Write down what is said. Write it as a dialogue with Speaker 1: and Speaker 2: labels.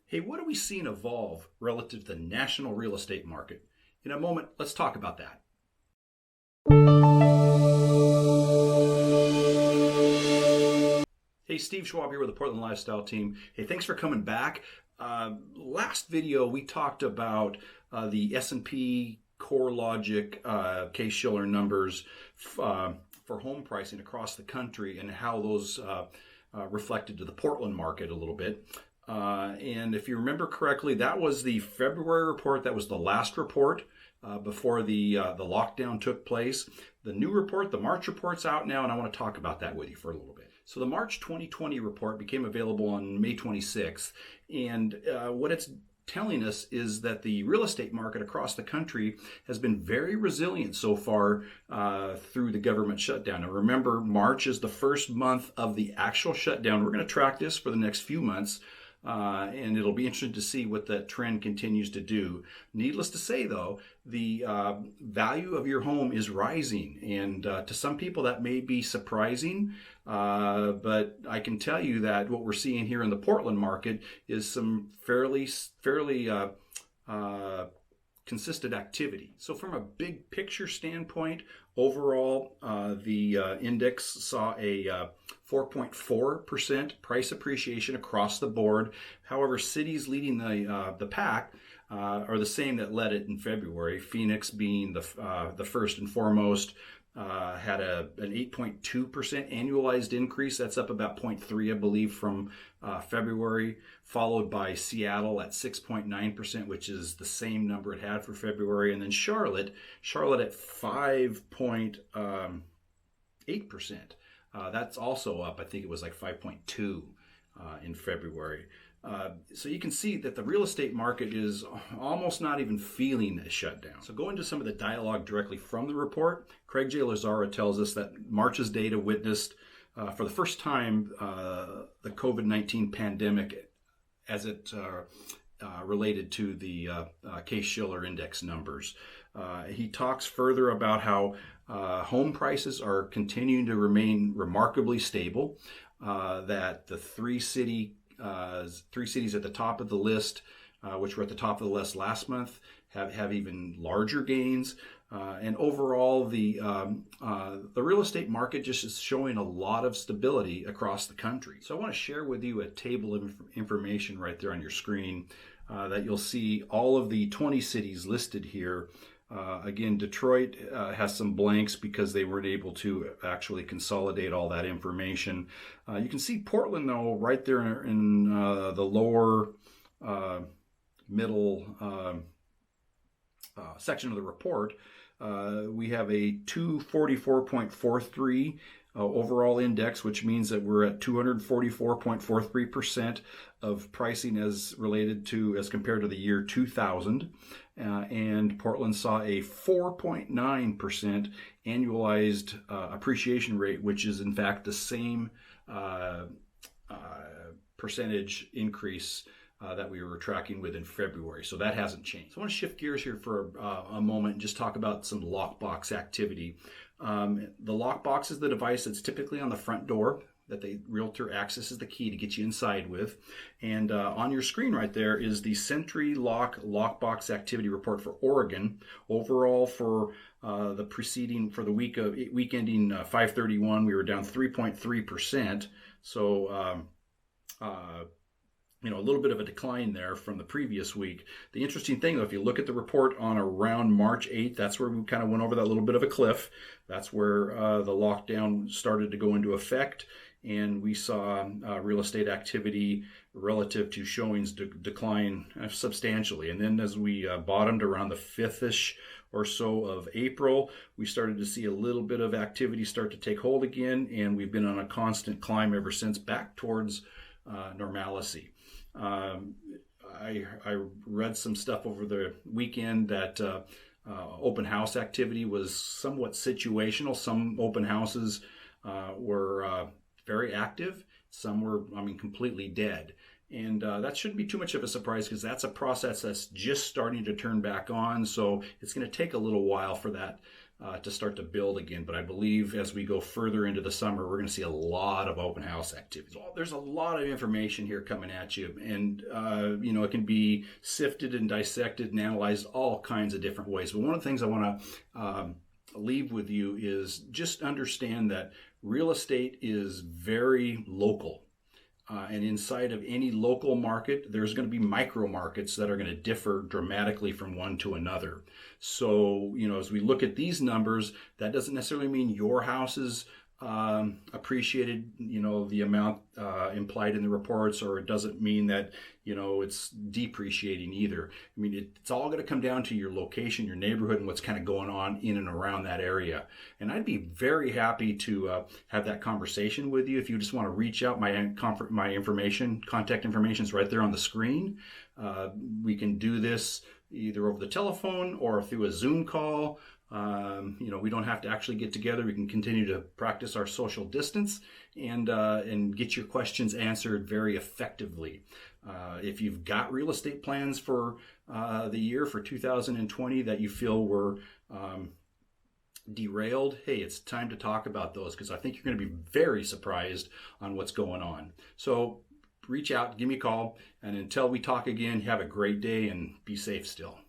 Speaker 1: Hey, what are we seeing evolve relative to the national real estate market? In a moment, let's talk about that. Hey, Steve Schwab here with the Portland Lifestyle Team. Hey, thanks for coming back. Last video, we talked about the S&P CoreLogic Case-Shiller numbers for home pricing across the country and how those reflected to the Portland market a little bit. And if you remember correctly, that was the February report. That was the last report before the lockdown took place. The new report, the March report's out now, and I want to talk about that with you for a little bit. So the March 2020 report became available on May 26th, and what it's telling us is that the real estate market across the country has been very resilient so far through the government shutdown. And remember, March is the first month of the actual shutdown. We're going to track this for the next few months. And it'll be interesting to see what that trend continues to do. Needless to say, though, the value of your home is rising. And to some people, that may be surprising. But I can tell you that what we're seeing here in the Portland market is some fairly consistent activity. So from a big picture standpoint, overall, the index saw a 4.4% price appreciation across the board. However, cities leading the pack are the same that led it in February. Phoenix being the first and foremost, had an 8.2% annualized increase. That's up about 0.3, I believe, from February, followed by Seattle at 6.9%, which is the same number it had for February. And then Charlotte at 5.8%. That's also up. I think it was like 5.2 in February. So you can see that the real estate market is almost not even feeling a shutdown. So going to some of the dialogue directly from the report, Craig J. Lazara tells us that March's data witnessed for the first time the COVID-19 pandemic as it related to the Case-Shiller index numbers. He talks further about how home prices are continuing to remain remarkably stable, that the three cities at the top of the list, which were at the top of the list last month, have even larger gains. And overall, the real estate market just is showing a lot of stability across the country. So I want to share with you a table of information right there on your screen that you'll see all of the 20 cities listed here. Again, Detroit has some blanks because they weren't able to actually consolidate all that information. You can see Portland, though, right there in the lower middle section of the report. We have a 244.43 overall index, which means that we're at 244.43% of pricing as compared to the year 2000. And Portland saw a 4.9% annualized appreciation rate, which is in fact the same percentage increase that we were tracking with in February. So that hasn't changed. So I want to shift gears here for a moment and just talk about some Lockbox activity. The Lockbox is the device that's typically on the front door that the realtor accesses the key to get you inside with. And on your screen right there is the Sentry Lock Lockbox activity report for Oregon. Overall for the week ending 5/31, we were down 3.3%. So a little bit of a decline there from the previous week. The interesting thing, though, if you look at the report on around March 8th, that's where we kind of went over that little bit of a cliff. That's where the lockdown started to go into effect, and we saw real estate activity relative to showings decline substantially. And then as we bottomed around the 5th-ish or so of April, we started to see a little bit of activity start to take hold again, and we've been on a constant climb ever since, back towards normalcy. I read some stuff over the weekend that open house activity was somewhat situational. Some open houses were very active. Some were, completely dead. And that shouldn't be too much of a surprise because that's a process that's just starting to turn back on. So it's going to take a little while for that to start to build again. But I believe as we go further into the summer, we're going to see a lot of open house activity. So there's a lot of information here coming at you, and it can be sifted and dissected and analyzed all kinds of different ways. But one of the things I want to leave with you is just understand that real estate is very local. And inside of any local market, there's going to be micro markets that are going to differ dramatically from one to another. So, as we look at these numbers, that doesn't necessarily mean your house is appreciated, the amount implied in the reports, or it doesn't mean that, it's depreciating either. I mean, it's all going to come down to your location, your neighborhood, and what's kind of going on in and around that area. And I'd be very happy to have that conversation with you. If you just want to reach out, my contact information is right there on the screen. We can do this either over the telephone or through a Zoom call. We don't have to actually get together. We can continue to practice our social distance and get your questions answered very effectively. If you've got real estate plans for the year for 2020 that you feel were derailed, hey, it's time to talk about those, because I think you're going to be very surprised on what's going on. So reach out, give me a call, and until we talk again, have a great day and be safe still.